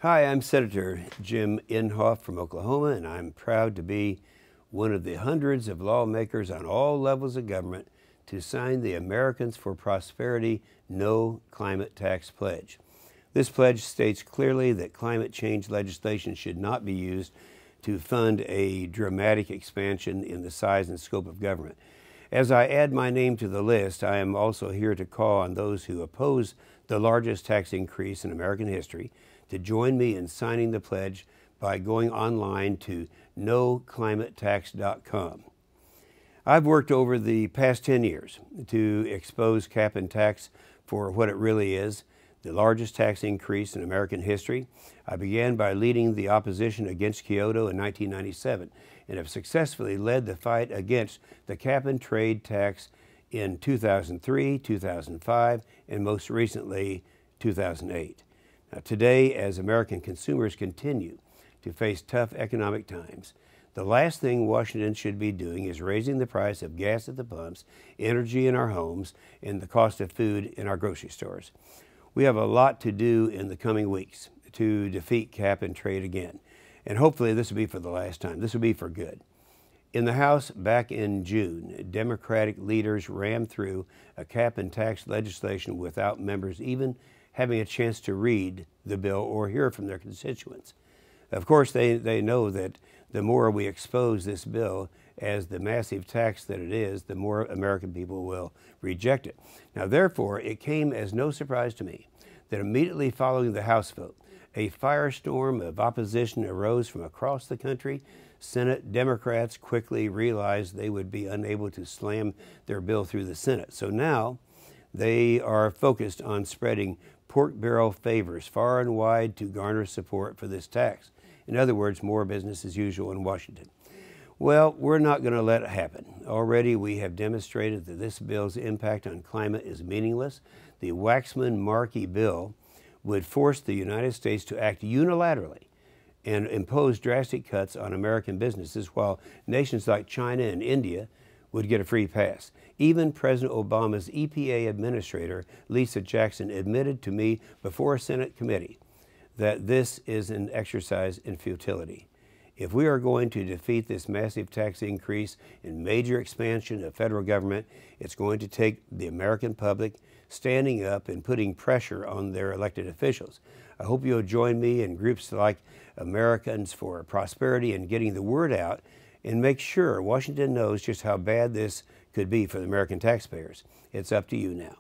Hi, I'm Senator Jim Inhofe from Oklahoma, and I'm proud to be one of the hundreds of lawmakers on all levels of government to sign the Americans for Prosperity No Climate Tax Pledge. This pledge states clearly that climate change legislation should not be used to fund a dramatic expansion in the size and scope of government. As I add my name to the list, I am also here to call on those who oppose the largest tax increase in American history to join me in signing the pledge by going online to noclimatetax.com. I've worked over the past 10 years to expose cap and tax for what it really is, the largest tax increase in American history. I began by leading the opposition against Kyoto in 1997 and have successfully led the fight against the cap and trade tax in 2003, 2005, and most recently 2008. Now, today, as American consumers continue to face tough economic times, the last thing Washington should be doing is raising the price of gas at the pumps, energy in our homes, and the cost of food in our grocery stores. We have a lot to do in the coming weeks to defeat cap and trade again. And hopefully this will be for the last time. This will be for good. In the House back in June, Democratic leaders rammed through a cap and tax legislation without members even having a chance to read the bill or hear from their constituents. Of course, they know that the more we expose this bill as the massive tax that it is, the more American people will reject it. Now, therefore, it came as no surprise to me that immediately following the House vote, a firestorm of opposition arose from across the country. Senate Democrats quickly realized they would be unable to slam their bill through the Senate. So now they are focused on spreading pork barrel favors far and wide to garner support for this tax. In other words, more business as usual in Washington. Well, we're not going to let it happen. Already we have demonstrated that this bill's impact on climate is meaningless. The Waxman-Markey bill would force the United States to act unilaterally and impose drastic cuts on American businesses, while nations like China and India would get a free pass. Even President Obama's EPA administrator, Lisa Jackson, admitted to me before a Senate committee that this is an exercise in futility. If we are going to defeat this massive tax increase and major expansion of federal government, it's going to take the American public standing up and putting pressure on their elected officials. I hope you'll join me in groups like Americans for Prosperity and getting the word out and make sure Washington knows just how bad this could be for the American taxpayers. It's up to you now.